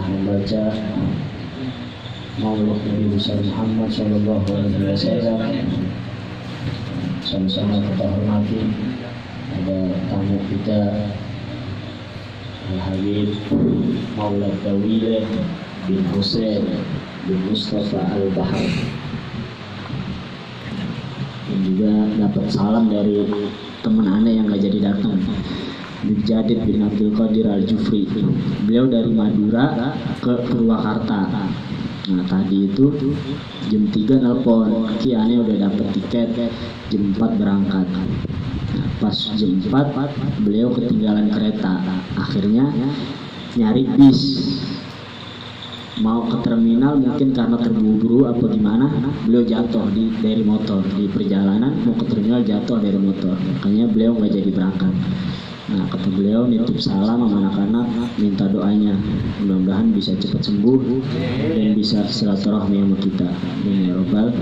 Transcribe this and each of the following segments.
membaca Maulid Nabi besar Muhammad Sallallahu Alaihi Wasallam. Sama-sama kita hormati ada tamu kita Al-Habib Maulad Dawile bin Hussein bin Mustafa Al-Bahar, dan juga dapat salam dari teman anda yang nggak jadi datang, Jadid bin Abdul Qadir Al-Jufri. Beliau dari Madura ke Purwakarta. Nah tadi itu jam 3 nelpon, Kiane udah dapat tiket, jam 4 berangkat. Nah, pas jam 4 beliau ketinggalan kereta, akhirnya nyari bis mau ke terminal, mungkin karena terburu-buru apa gimana, beliau jatuh dari motor di perjalanan mau ke terminal, jatuh dari motor, makanya beliau nggak jadi berangkat. Nah kata beliau nitip salam sama anak-anak, minta doanya mudah-mudahan bisa cepat sembuh dan bisa silaturahmi sama kita, ya Rabbal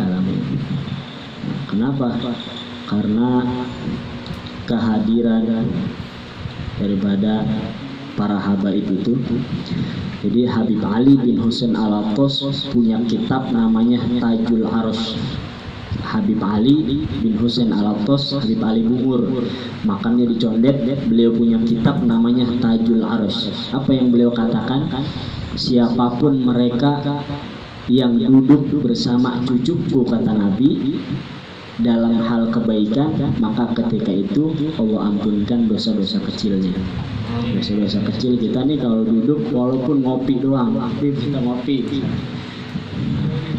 Alamin. Kenapa? Karena kehadiran daripada para habaib itu. Jadi Habib Ali bin Husain Al-Attas punya kitab namanya Tajul Arus. Habib Ali bin Husain Al-Attas, Habib Ali Bungur, makannya dicondet, beliau punya kitab namanya Tajul Arus. Apa yang beliau katakan? Siapapun mereka yang duduk bersama cucuku, kata Nabi, dalam hal kebaikan, maka ketika itu Allah ampunkan dosa-dosa kecilnya. Dosa-dosa kecil kita nih kalau duduk walaupun ngopi doang, kita ngopi,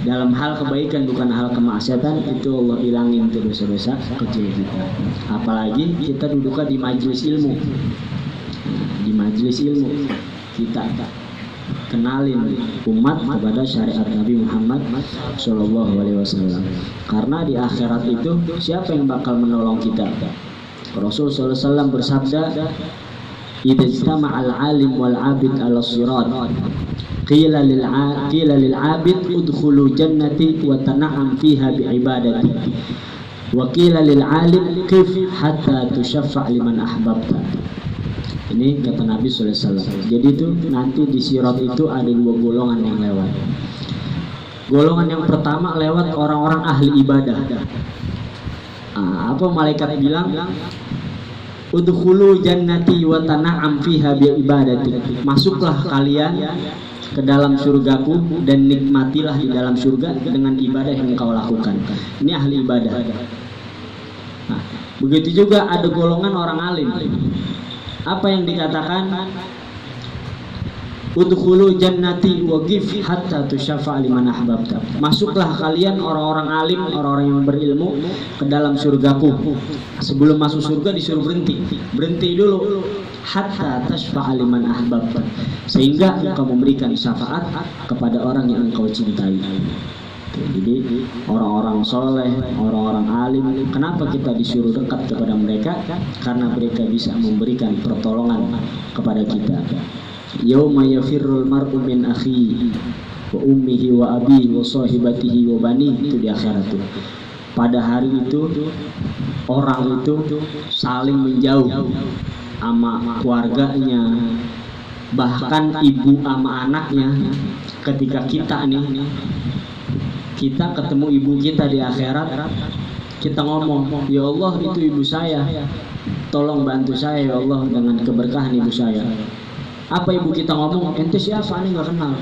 dalam hal kebaikan bukan hal kemaksiatan, itu Allah hilangin tuh dosa-dosa kecil kita. Apalagi kita duduknya di majelis ilmu. Di majelis ilmu kita kenalin umat kepada syariat Nabi Muhammad Sallallahu Alaihi Wasallam. Karena di akhirat itu siapa yang bakal menolong kita? Rasul Sallallahu Alaihi Wasallam bersabda, "Idza istama'al 'alim wal 'abid 'ala sirat, qila lil 'abid udkhulu jannati wa tan'am fiha bi ibadati, wa qila lil 'alim qif hatta tushaffa' liman ahbabta." Ini kata Nabi sallallahu alaihi wasallam. Jadi itu nanti di sirat itu ada dua golongan yang lewat. Golongan yang pertama lewat orang-orang ahli ibadah. Apa malaikat bilang? Udkhulu jannati wa tan'am fiha bi ibadati. Masuklah kalian ke dalam surgaku dan nikmatilah di dalam surga dengan ibadah yang engkau lakukan. Ini ahli ibadah. Nah, begitu juga ada golongan orang alim. Apa yang dikatakan? Udkhulu jannati wa qif hatta tushaffa liman ahbabta. Masuklah kalian orang-orang alim, orang-orang yang berilmu ke dalam surgaku. Sebelum masuk surga disuruh berhenti dulu, hatta tashfa'a liman ahbabta, sehingga engkau memberikan syafaat kepada orang yang engkau cintai. Jadi orang-orang soleh, orang-orang alim, kenapa kita disuruh dekat kepada mereka? Karena mereka bisa memberikan pertolongan kepada kita. Yauma yafirrul mar'u min akhihi wa ummihi wa abihi wa sahibatihi wa bani, itu di akhirat itu. Pada hari itu orang itu saling menjauh sama keluarganya, bahkan ibu sama anaknya. Ketika kita ketemu ibu kita di akhirat, kita ngomong, ya Allah itu ibu saya, tolong bantu saya ya Allah dengan keberkahan ibu saya. Apa ibu kita ngomong? Ente siapa? Ane nggak kenal.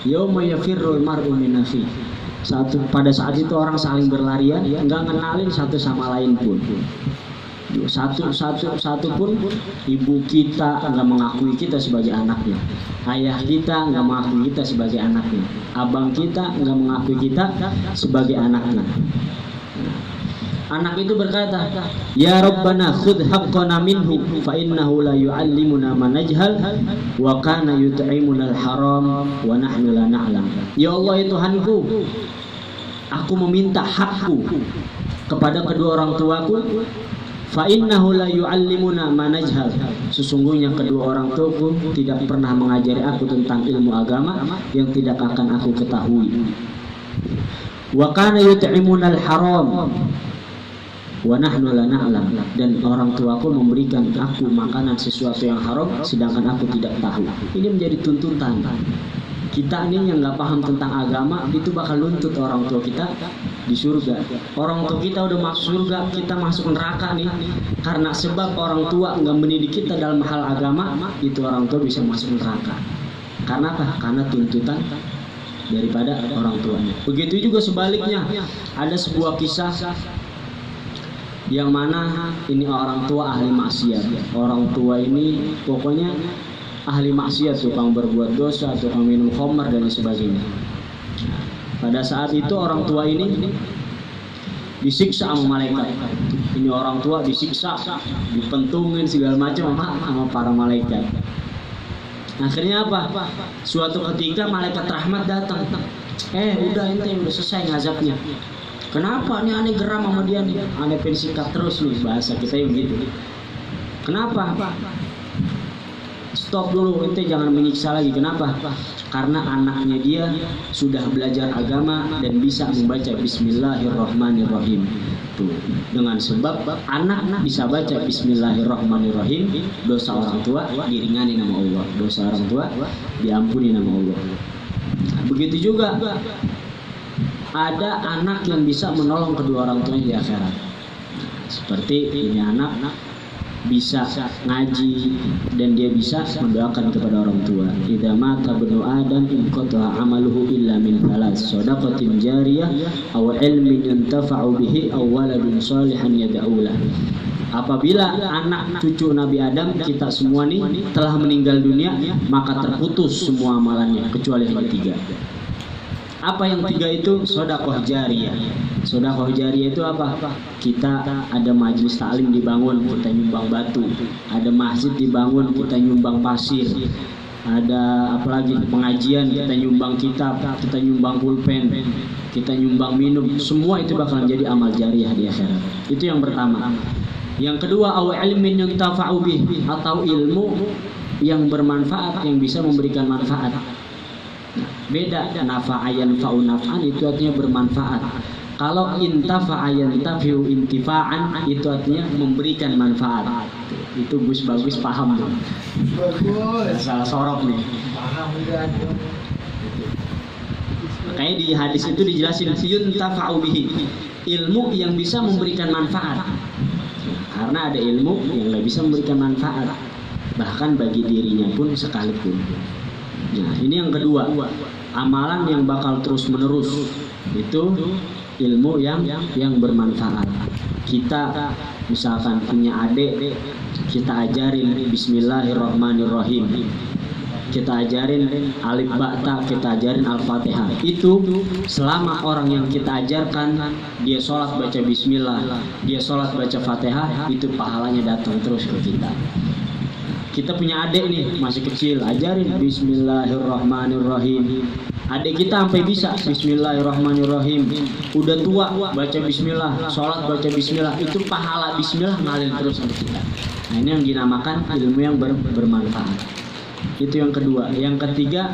Yauma yafirrul mar'u min akhihi. Pada saat itu orang saling berlarian, nggak kenalin satu sama lain pun. Satu pun ibu kita nggak mengakui kita sebagai anaknya, ayah kita nggak mengakui kita sebagai anaknya, abang kita nggak mengakui kita sebagai anaknya. Anak itu berkata, ya Rabbana khudh haqqana minhu fa innahu la yu'allimuna ma najhal wa kana yut'imuna al-haram wa nahnu la na'lam. Ya Allah ya Tuhanku, aku meminta hakku kepada kedua orang tuaku. Fa innahu la yu'allimuna ma najhal. Sesungguhnya kedua orang tuaku tidak pernah mengajari aku tentang ilmu agama yang tidak akan aku ketahui. Wa kana yut'imuna al-haram wa nahnu la na'lam, dan orang tuaku memberikan aku makanan sesuatu yang haram sedangkan aku tidak tahu. Ini menjadi tuntutan. Kita ini yang nggak paham tentang agama itu bakal nuntut orang tua kita di surga. Orang tua kita udah masuk surga, kita masuk neraka nih. Karena sebab orang tua nggak mendidik kita dalam hal agama, itu orang tua bisa masuk neraka. Karena apa? Karena tuntutan daripada orang tuanya. Begitu juga sebaliknya. Ada sebuah kisah yang mana ini orang tua ahli maksiat. Orang tua ini pokoknya ahli maksiat, tukang berbuat dosa, tukang minum khamar dan sebagainya. Pada saat itu orang tua ini disiksa sama malaikat. Ini orang tua disiksa, dipentungin segala macam sama para malaikat. Akhirnya apa? Suatu ketika malaikat rahmat datang. Udah selesai ngazabnya. Kenapa nih aneh geram sama dia nih? Aneh pensikat terus nih, bahasa kita begitu. Kenapa? Stop dulu, ente jangan menyiksa lagi. Kenapa? Karena anaknya dia sudah belajar agama dan bisa membaca Bismillahirrahmanirrahim. Tuh, dengan sebab anak bisa baca Bismillahirrahmanirrahim, dosa orang tua diringani nama Allah, dosa orang tua diampuni nama Allah. Begitu juga ada anak yang bisa menolong kedua orang tuanya di akhirat. Seperti ini anak bisa ngaji dan dia bisa mendoakan kepada orang tua. Idza mata ibnu adam inqata amaluhu illa min thalath, shadaqatin jariyah aw ilmin yuntafa'u bihi aw waladin shalihan yad'u lahu. Apabila anak cucu Nabi Adam kita semua nih telah meninggal dunia, maka terputus semua amalannya kecuali yang ketiga. Apa yang tiga itu? Sedekah jariyah. Sedekah jariyah itu apa? Kita ada majelis taklim dibangun, kita nyumbang batu. Ada masjid dibangun, kita nyumbang pasir. Ada apalagi pengajian, kita nyumbang kitab, kita nyumbang pulpen, kita nyumbang minum. Semua itu bakal menjadi amal jariyah di akhirat. Itu yang pertama. Yang kedua, aw ilmin yuntafa'u bih, atau ilmu yang bermanfaat, yang bisa memberikan manfaat. Beda, nafa'ayan fa'u naf'an itu artinya bermanfaat. Kalau intafa'ayan tafi'u intifa'an itu artinya memberikan manfaat. Itu Gus bagus paham tuh. Bagus. Salah sorok nih. Paham enggak? Makanya di hadis itu dijelasin yuntafa'u bihi, ilmu yang bisa memberikan manfaat. Karena ada ilmu yang nggak bisa memberikan manfaat, bahkan bagi dirinya pun sekalipun. Nah, ini yang kedua, amalan yang bakal terus menerus itu ilmu yang bermanfaat. Kita misalkan punya adik, kita ajarin Bismillahirrahmanirrahim, kita ajarin alif ba ta, kita ajarin al-fatihah. Itu selama orang yang kita ajarkan dia sholat baca bismillah, dia sholat baca fatihah, itu pahalanya datang terus ke kita. Kita punya adik nih masih kecil, ajarin Bismillahirrahmanirrahim. Adik kita sampai bisa Bismillahirrahmanirrahim. Udah tua baca bismillah, sholat baca bismillah, itu pahala bismillah ngalir terus ke kita. Nah, ini yang dinamakan ilmu yang bermanfaat. Itu yang kedua. Yang ketiga,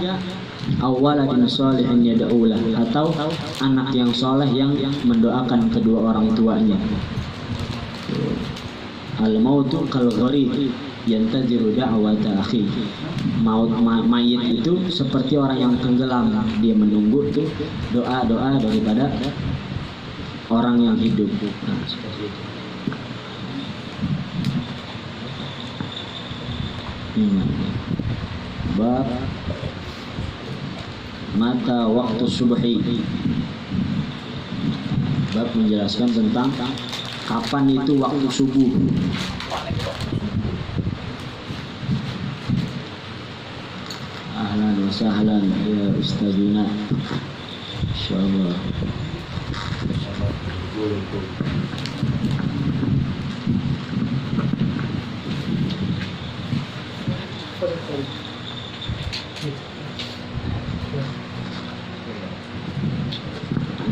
awaladin sholihin yad'u lahu, atau anak yang soleh yang mendoakan kedua orang tuanya. Al-mautu kal gharib yantaziru da'wata akhi. Mayit itu seperti orang yang tenggelam, dia menunggu tuh doa-doa daripada orang yang hidup. Nah, seperti itu. Bab mata waktu subhi. Bab menjelaskan tentang kapan itu waktu subuh. Ahlan wa sahlan ya ustazuna. Insyaallah.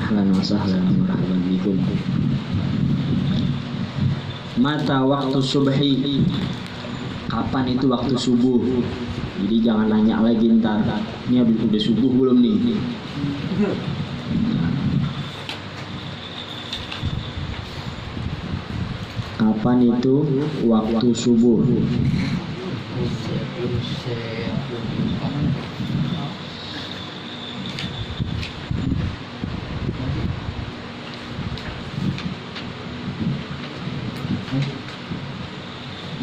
Ahlan wa sahlan marhaban bikum. Mata waktu subhi. Kapan itu waktu subuh? Jadi jangan nanya lagi ntar, ini udah subuh belum nih? Kapan itu waktu subuh?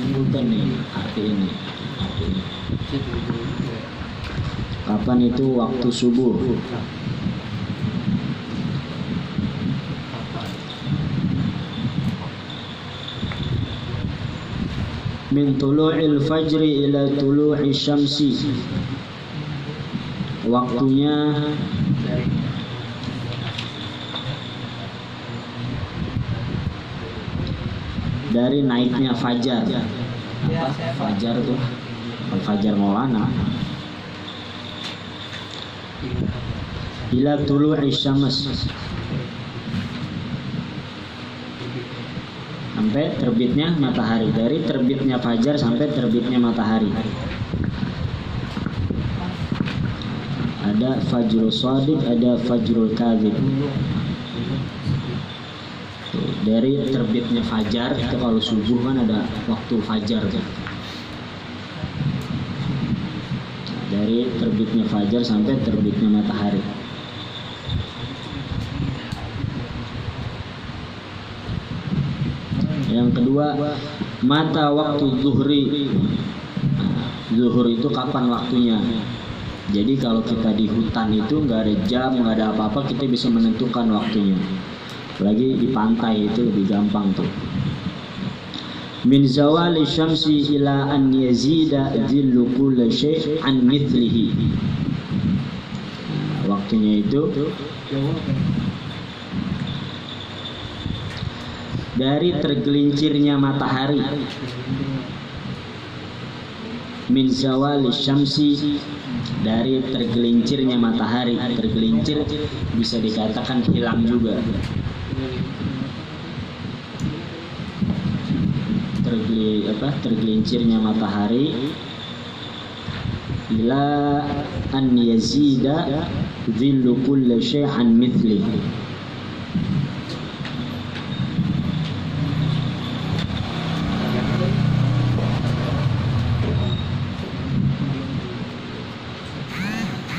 Bukan nih arti ini. Kapan itu waktu subuh? Min tulu'il fajri ila tulu'i syamsi. Waktunya dari naiknya fajar. Apa? Fajar tuh Fajar Maulana. Ila tulu'i syams, sampai terbitnya matahari. Dari terbitnya fajar sampai terbitnya matahari. Ada fajrul shadiq, ada fajrul kadzib. Dari terbitnya fajar itu kalau subuh kan ada waktu fajar kan. Dari terbitnya fajar sampai terbitnya matahari. Yang kedua, mata waktu zuhri. Zuhur itu kapan waktunya? Jadi kalau kita di hutan itu nggak ada jam, nggak ada apa-apa, kita bisa menentukan waktunya. Lagi di pantai itu lebih gampang tuh. Min zawali syamsi ila an yazida dhillu kulli syai' an mithlihi. Waktunya itu dari tergelincirnya matahari. Min zawali syamsi, dari tergelincirnya matahari. Tergelincir bisa dikatakan hilang juga. Tergelincirnya matahari ila an yazida dhillu kulli syai'an mithli.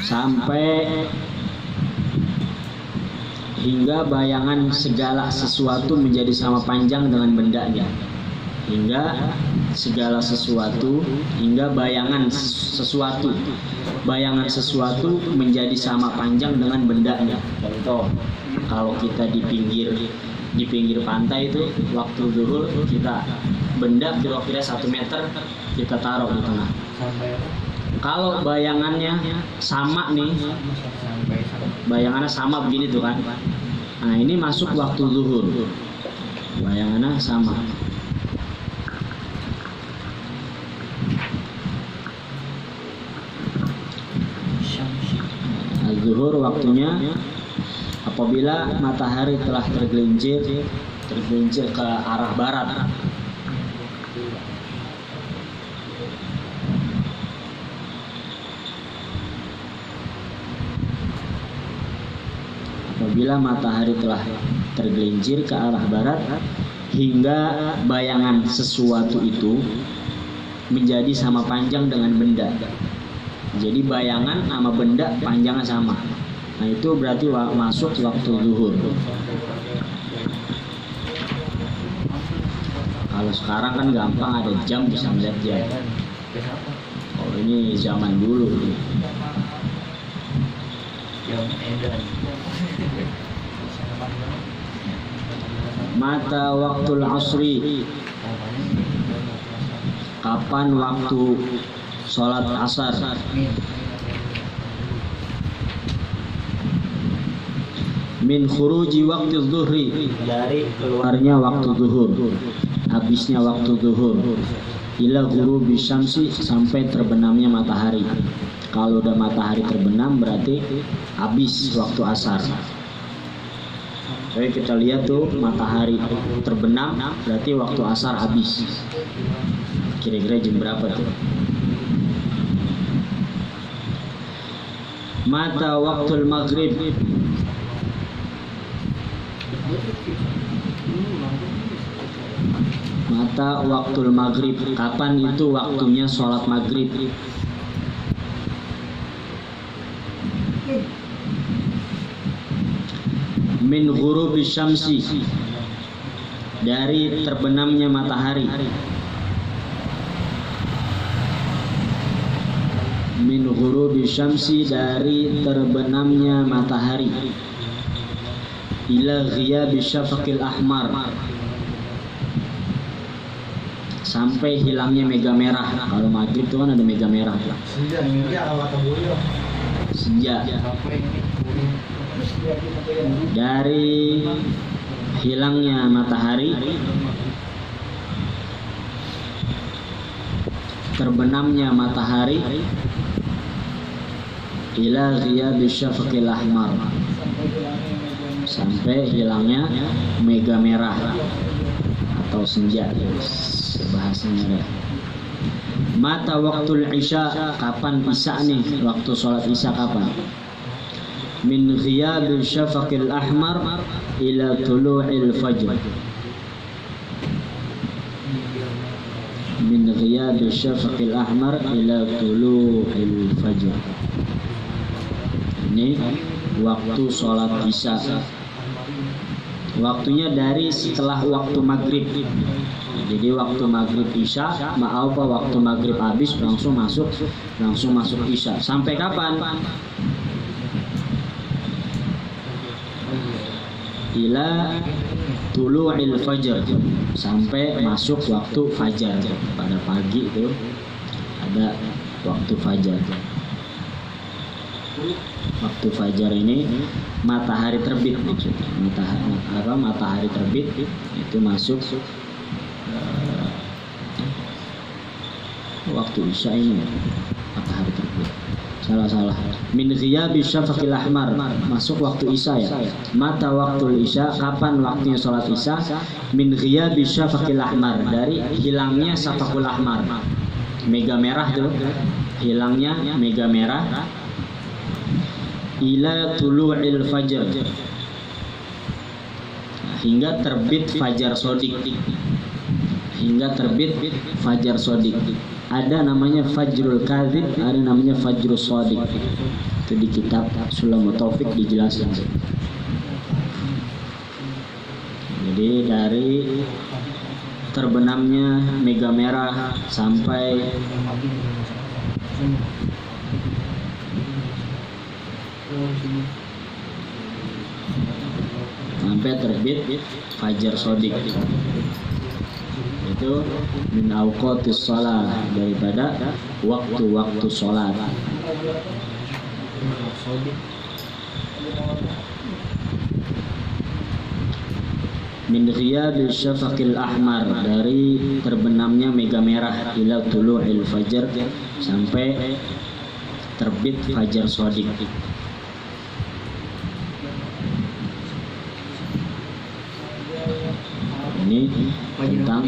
Sampai hingga bayangan segala sesuatu menjadi sama panjang dengan bendanya. Hingga segala sesuatu, hingga bayangan sesuatu menjadi sama panjang dengan bendanya. Contoh, kalau kita di pinggir pantai itu waktu zuhur, kita benda kira-kira 1 meter kita taruh di tengah. Kalau bayangannya sama nih, bayangannya sama begini tuh kan. Nah ini masuk waktu zuhur, bayangannya sama. Zuhur waktunya apabila matahari telah tergelincir ke arah barat. Apabila matahari telah tergelincir ke arah barat hingga bayangan sesuatu itu menjadi sama panjang dengan benda. Jadi bayangan sama benda panjangnya sama. Nah itu berarti masuk waktu zuhur. Kalau sekarang kan gampang, ada jam bisa melihat jam. Oh ini zaman dulu. Mata waktul asri, kapan waktu sholat asar? Min khuruji waktu zuhri, dari keluarnya waktu zuhur, habisnya waktu zuhur. Ila ghurubi syamsi, sampai terbenamnya matahari. Kalau udah matahari terbenam berarti habis waktu asar. Jadi kita lihat tuh matahari terbenam berarti waktu asar habis. Kira-kira jam berapa tuh? Mata waktul maghrib, Mata waktul maghrib, kapan itu waktunya sholat maghrib? Min ghurubis syamsi, dari terbenamnya matahari. Min ghurubis syamsi, dari terbenamnya matahari. Ila ghiyabis syafaqil ahmar, sampai hilangnya mega merah. Kalau maghrib itu kan ada mega merah. Senja. Dari hilangnya matahari, terbenamnya matahari, ila ghiyabis syafaqil ahmar, sampai hilangnya mega merah atau senja, bahasanya. Mata waktul isya, kapan isya nih? Waktu sholat isya kapan? Min ghiyabil syafaqil ahmar ila tulu'il fajr. Min ghiyabil syafaqil ahmar ila tulu'il fajr. Ini waktu sholat isya. Waktunya dari setelah waktu maghrib. Jadi waktu maghrib isya, waktu maghrib habis langsung masuk isya. Sampai kapan? Ila tulu'il fajr, sampai masuk waktu fajar. Pada pagi itu ada waktu fajar. Waktu fajar ini matahari terbit maksudnya. Matahari terbit itu masuk waktu isya ini, matahari terbit. Salah. Min ghiyabis syafaqil ahmar, masuk waktu isya ya. Mata waktu isya, kapan waktunya sholat isya? Min ghiyabis syafaqil ahmar, dari hilangnya syafaqul ahmar, mega merah tuh, hilangnya mega merah. Ila tulu'il fajr, hingga terbit fajar sodik. Hingga terbit fajar sodik. Ada namanya fajrul kadzib, ada namanya fajrul sodik. Itu di kitab Sulamut Taufik dijelaskan. Jadi dari terbenamnya mega merah sampai terbit fajar sodik, itu min awqatis shalah, daripada waktu-waktu sholat. Min ghiyabis syafaqil ahmar, dari terbenamnya mega merah, ila tulu'il fajr, sampai terbit fajar sodik. Ini tentang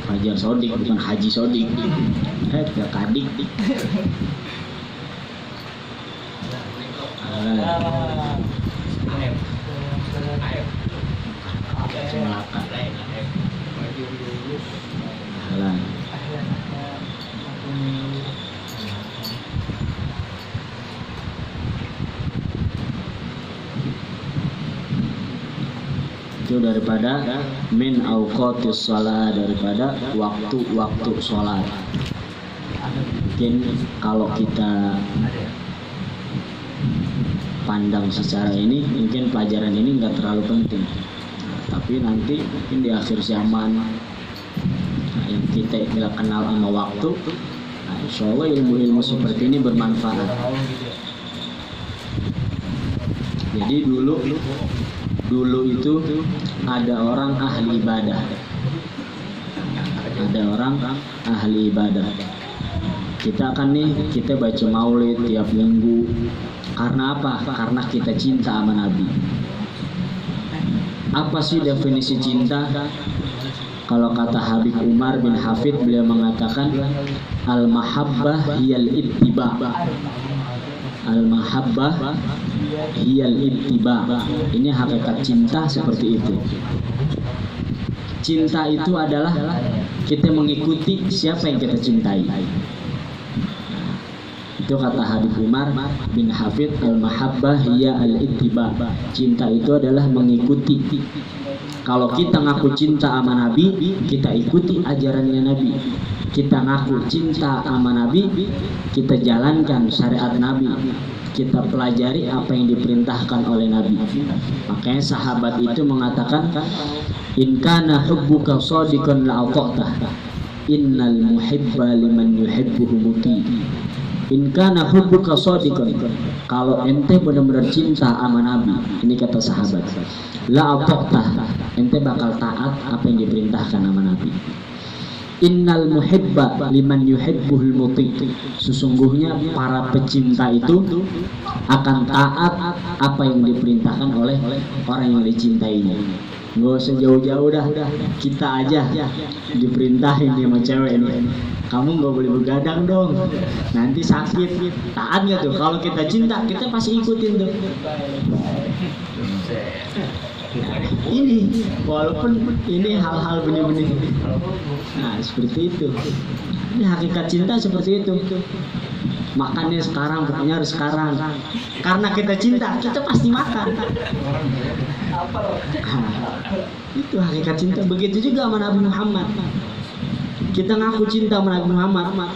fajar sodik, bukan haji sodik. Kadik. Itu daripada min awqatis shalah, daripada waktu-waktu sholat. Mungkin kalau kita pandang secara ini, mungkin pelajaran ini nggak terlalu penting. Tapi nanti mungkin di akhir zaman, yang kita tidak kenal sama waktu, insya Allah ilmu-ilmu seperti ini bermanfaat. Jadi dulu itu ada orang ahli ibadah. Kita baca maulid tiap minggu. Karena apa? Karena kita cinta sama Nabi. Apa sih definisi cinta? Kalau kata Habib Umar bin Hafid, beliau mengatakan al-mahabbah hiyal ittiba. Al-mahabbah hiyal ittiba. Ini hakikat cinta seperti itu. Cinta itu adalah kita mengikuti siapa yang kita cintai. Itu kata Habib Umar bin Hafid, al-mahabbah hiya al-ittiba. Cinta itu adalah mengikuti. Kalau kita ngaku cinta sama Nabi, kita ikuti ajarannya Nabi. Kita ngaku cinta sama Nabi, kita jalankan syariat Nabi. Kita pelajari apa yang diperintahkan oleh Nabi. Makanya sahabat itu mengatakan, in kana hubbuka shadiqan la'ata'tah, innal muhibba liman yuhibbuhu muti. In kana hubbuka shadiqan, kalau ente benar-benar cinta sama Nabi, ini kata sahabat, la'ata'tah, ente bakal taat apa yang diperintahkan sama Nabi. Innal muhibba liman yuhibbuhul muti. Sesungguhnya para pecinta itu akan taat apa yang diperintahkan oleh orang yang dicintainya. Nggak usah jauh-jauh dah, kita aja diperintahin nih sama cewek ini, kamu nggak boleh begadang dong, nanti sakit. Taat nggak tuh? Kalau kita cinta, kita pasti ikutin tuh. Ini walaupun ini hal-hal benih-benih, nah seperti itu. Ini hakikat cinta seperti itu. Makannya sekarang, pokoknya harus sekarang. Karena kita cinta, kita pasti makan. Itu hakikat cinta. Begitu juga sama Nabi Muhammad. Kita ngaku cinta sama Nabi Muhammad,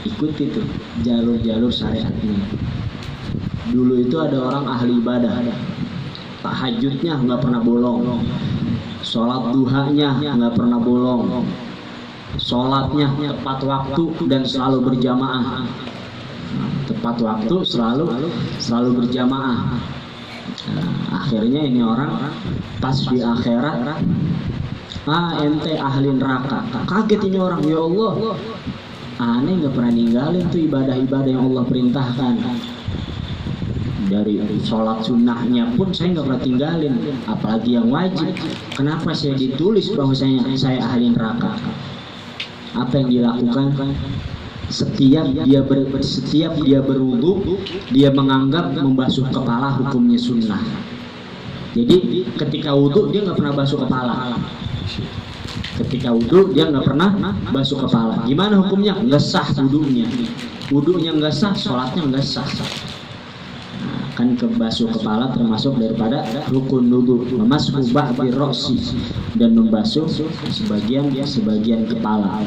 ikuti tuh jalur-jalur syariatnya. Dulu itu ada orang ahli ibadah, tahajudnya nggak pernah bolong, sholat duhanya nggak pernah bolong, sholatnya tepat waktu dan selalu berjamaah. Tepat waktu, selalu berjamaah. Nah, akhirnya ini orang pas di akhirat, ente ahli neraka. Kaget ini orang, ya Allah, aneh nggak pernah ninggalin tuh ibadah-ibadah yang Allah perintahkan. Dari sholat sunnahnya pun saya nggak pernah tinggalin, apalagi yang wajib. Kenapa saya ditulis bahwa saya ahli neraka? Apa yang dilakukan? Setiap dia berwudu, dia menganggap membasuh kepala hukumnya sunnah. Jadi ketika wudu dia nggak pernah basuh kepala. Ketika wudu dia nggak pernah basuh kepala. Gimana hukumnya? Nggak sah wudunya. Wudunya nggak sah, sholatnya nggak sah. Kan kebasuh kepala termasuk daripada rukun wudu, memasuk ba'di ra'si, dan membasuh sebagian kepala.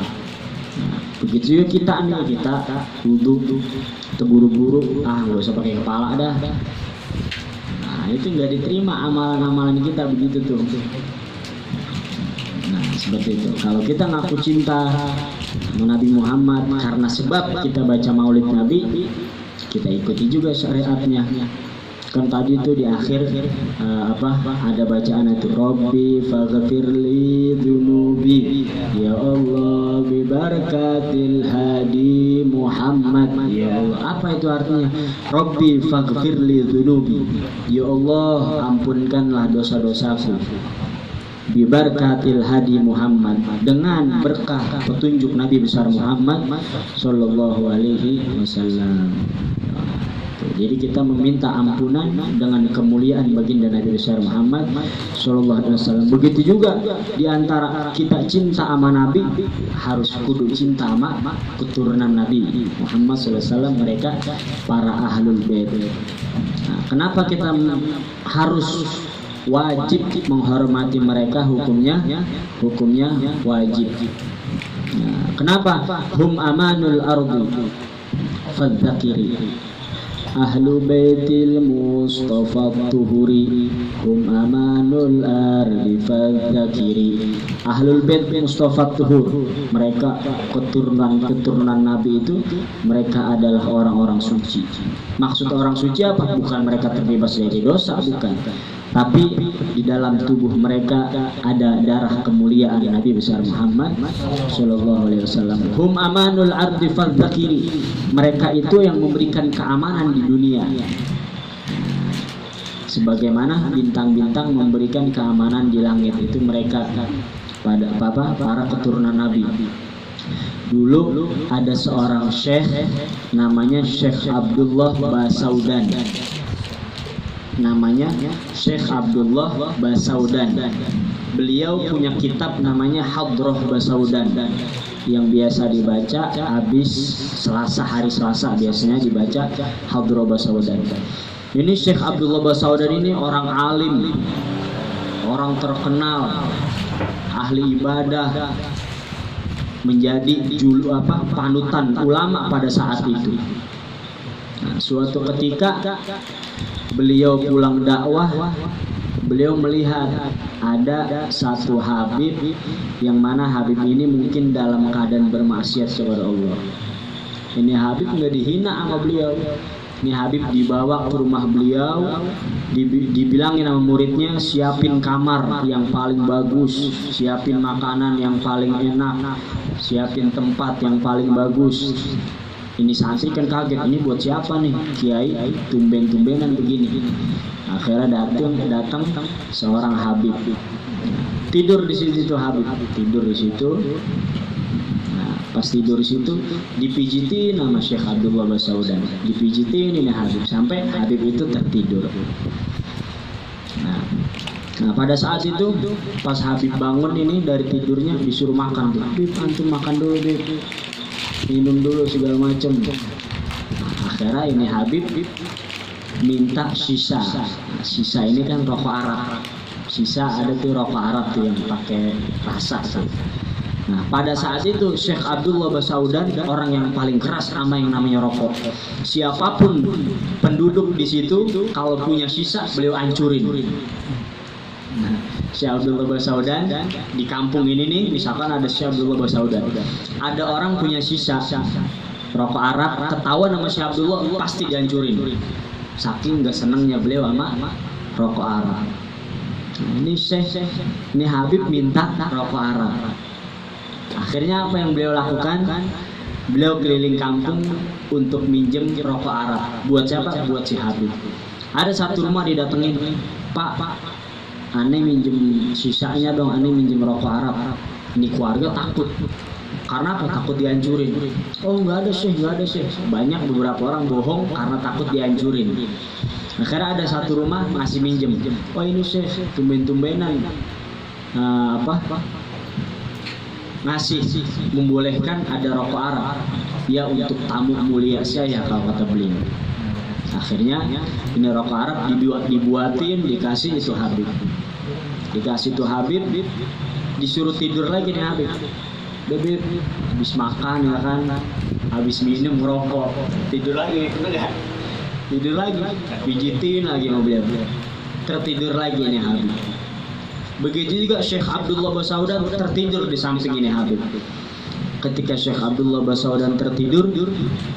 Begitu juga kita wudu terburu-buru, nggak usah pakai kepala dah. Nah itu nggak diterima amalan-amalan kita begitu tuh. Nah seperti itu. Kalau kita ngaku cinta Nabi Muhammad karena sebab kita baca maulid Nabi, kita ikuti juga syariatnya. Kan tadi itu di akhir ada bacaan itu, Rabbi faghfirli dzunubi, ya Allah bi barakatil hadi Muhammad. Ya Allah, apa itu artinya? Rabbi faghfirli dzunubi, ya Allah ampunkanlah dosa-dosaku, bi barakatil hadi Muhammad, dengan berkah petunjuk Nabi besar Muhammad sallallahu alaihi wasallam. Jadi kita meminta ampunan dengan kemuliaan baginda Nabi besar Muhammad sallallahu alaihi wasallam. Begitu juga di antara kita cinta sama Nabi, harus kudu cinta sama keturunan Nabi Muhammad sallallahu alaihi wasallam, mereka para ahlul bait. Nah, kenapa kita harus wajib menghormati mereka? Hukumnya wajib. Nah, kenapa? Hum amanul ardi fadzakiri, ahlu baitil mustafa tuhuri, hum amanul ardi fadzakiri. Ahlul bait mustafa tuhur, mereka keturunan Nabi itu, mereka adalah orang-orang suci. Maksud orang suci apa? Bukan mereka terbebas dari dosa, bukan. Tapi di dalam tubuh mereka ada darah kemuliaan Nabi besar Muhammad sallallahu alaihi wasallam. Hum amanul ardi fadzakiri, mereka itu yang memberikan keamanan di dunia. Sebagaimana bintang-bintang memberikan keamanan di langit, itu mereka para keturunan Nabi. Dulu ada seorang syekh namanya Syekh Abdullah Basaudan. Namanya Syekh Abdullah Basaudan. Beliau punya kitab namanya Hadroh Basaudan yang biasa dibaca habis Selasa, hari Selasa biasanya dibaca Hadroh Basaudan. Ini Syekh Abdullah Basaudan ini orang alim, orang terkenal, ahli ibadah, menjadi panutan ulama pada saat itu. Nah, suatu ketika beliau pulang dakwah, beliau melihat ada satu Habib yang mana Habib ini mungkin dalam keadaan bermaksiat kepada Allah. Ini Habib nggak dihina sama beliau. Ini Habib dibawa ke rumah beliau, dibilangin sama muridnya, siapin kamar yang paling bagus, siapin makanan yang paling enak, siapin tempat yang paling bagus. Ini santri kan kaget, ini buat siapa nih? Kiai tumben-tumbenan begini. Akhirnya datang seorang Habib. Tidur di situ tuh Habib, tidur di situ. Pas tidur di situ dipijitin nama Syekh Abdullah Basaudan, dipijitin ini Habib sampai Habib itu tertidur. Nah pada saat itu pas Habib bangun ini dari tidurnya disuruh makan, Bib antum makan dulu Bib, minum dulu segala macam. Akhirnya ini Habib minta sisa. Sisa ini kan rokok Arab. Sisa ada tuh rokok Arab tuh yang pakai rasa tuh. Nah pada saat itu Syekh Abdullah Basaudan orang yang paling keras sama yang namanya rokok. Siapapun penduduk di situ kalau punya sisa beliau hancurin. Nah, Syekh Abdullah Basaudan di kampung ini nih, misalkan ada Syekh Abdullah Basaudan, ada orang punya sisa rokok Arab, ketahuan sama Syekh Abdullah pasti dihancurin. Saking gak senengnya beliau sama rokok Arab. Nah, ini Habib minta rokok Arab. Akhirnya apa yang beliau lakukan? Beliau keliling kampung untuk minjem rokok Arab. Buat siapa? Buat si Habib. Ada satu rumah didatengin, Pak, aneh minjem sisanya dong, aneh minjem rokok Arab. Ini keluarga takut. Karena apa? Takut dihancurin. Oh nggak ada sih, nggak ada sih. Banyak beberapa orang bohong karena takut dihancurin. Akhirnya ada satu rumah masih minjem. Oh ini sih tumben-tumbenan. Ngasih membolehkan ada rokok Arab ya untuk tamu mulia saya kalau kata beliau. Akhirnya ini rokok Arab dibuatin dikasih itu Habib. Dikasih itu Habib, disuruh tidur lagi nih Habib. Habib habis makan ya kan, habis minum ngerokok, tidur lagi, tidur lagi, pijitin lagi mau beliau, tertidur lagi nih Habib. Begitu juga Syekh Abdullah Basaudan tertidur di samping ini Habib. Ketika Syekh Abdullah Basaudan tertidur,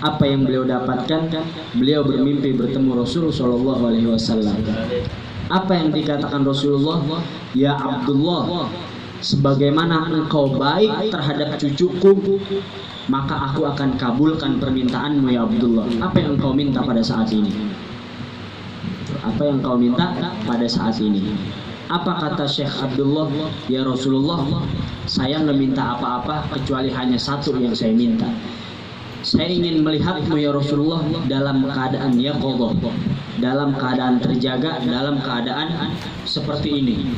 apa yang beliau dapatkan? Beliau bermimpi bertemu Rasul Shallallahu Alaihi Wasallam. Apa yang dikatakan Rasulullah? Ya Abdullah, sebagaimana engkau baik terhadap cucuku, maka aku akan kabulkan permintaanmu ya Abdullah. Apa yang engkau minta pada saat ini? Apa yang engkau minta pada saat ini? Apa kata Syekh Abdullah? Ya Rasulullah, saya nggak minta apa-apa kecuali hanya satu yang saya minta. Saya ingin melihatmu ya Rasulullah dalam keadaan yaqadhah, dalam keadaan terjaga, dalam keadaan seperti ini.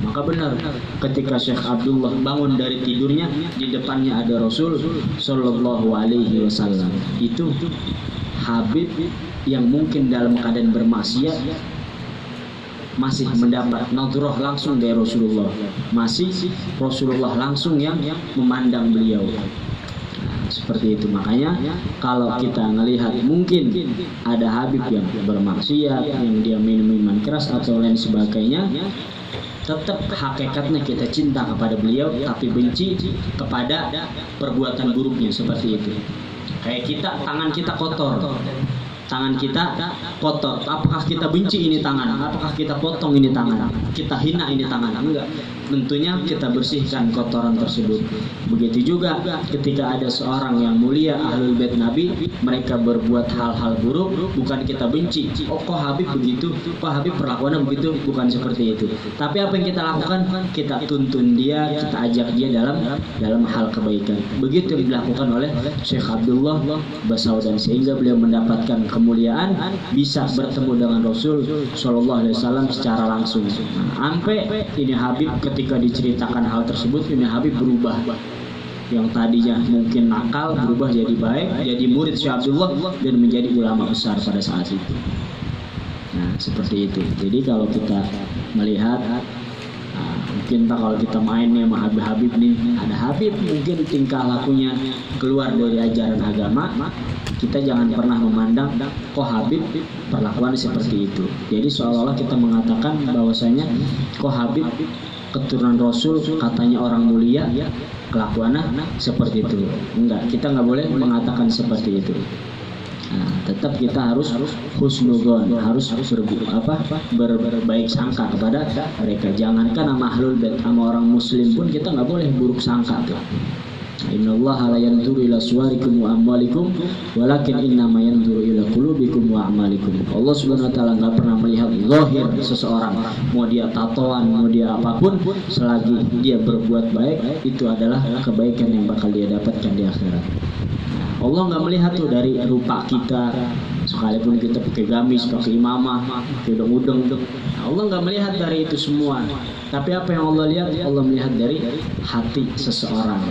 Maka benar ketika Syekh Abdullah bangun dari tidurnya, di depannya ada Rasul Sallallahu Alaihi Wasallam. Itu Habib yang mungkin dalam keadaan bermaksiat masih mendapat nadhrah langsung dari Rasulullah, masih Rasulullah langsung yang memandang beliau. Nah, seperti itu. Makanya kalau kita melihat mungkin ada Habib yang bermaksiat, yang dia minum minuman keras atau lain sebagainya, tetap hakikatnya kita cinta kepada beliau tapi benci kepada perbuatan buruknya seperti itu. Kayak kita, tangan kita kotor, tangan kita kotor. Apakah kita benci ini tangan? Apakah kita potong ini tangan? Kita hina ini tangan? Enggak. Tentunya kita bersihkan kotoran tersebut. Begitu juga ketika ada seorang yang mulia ahlul bait Nabi, mereka berbuat hal-hal buruk, bukan kita benci. Oh, kok Habib begitu? Kok Habib perlakuannya begitu? Bukan seperti itu. Tapi apa yang kita lakukan? Kita tuntun dia, kita ajak dia dalam hal kebaikan. Begitu yang dilakukan oleh Syekh Abdullah Basaudan, sehingga beliau mendapatkan kemuliaan bisa bertemu dengan Rasul Shallallahu Alaihi Wasallam secara langsung. Sampai ini Habib ketika diceritakan hal tersebut, ini Habib berubah. Yang tadinya mungkin nakal berubah jadi baik, jadi murid Syekh Abdullah dan menjadi ulama besar pada saat itu. Nah, seperti itu. Jadi kalau kita melihat mungkin kalau kita mainnya sama Habib nih, ada Habib mungkin tingkah lakunya keluar dari ajaran agama, kita jangan pernah memandang kok Habib perlakuan seperti itu. Jadi seolah-olah kita mengatakan bahwasanya kok Habib keturunan Rasul, katanya orang mulia, kelakuannya seperti itu. Enggak, kita nggak boleh mengatakan seperti itu. Nah, tetap kita harus husnudzon, harus berbaik sangka kepada mereka. Jangankan sama ahlul bait, sama orang muslim pun kita nggak boleh buruk sangka tuh. Innallaha la yanzuru ila suwarikum wa amwalikum walakin innama yanzuru ila qulubikum wa a'malikum. Allah Subhanahu wa taala enggak pernah melihat zahir seseorang, mau dia tatoan, mau dia apapun, selagi dia berbuat baik, itu adalah kebaikan yang bakal dia dapatkan di akhirat. Allah nggak melihat tuh dari rupa kita, sekalipun kita pakai gamis, pakai imamah, pakai udeng-udeng. Allah nggak melihat dari itu semua. Tapi apa yang Allah lihat? Allah melihat dari hati seseorang.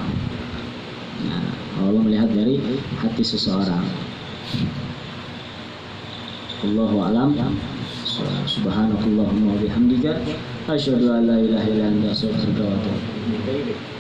Nah, Allah melihat dari hati seseorang. Allahu a'lam. Subhanakallahumma wa bihamdika asyhadu an la ilaha illa anta astaghfiruka wa atubu ilaik.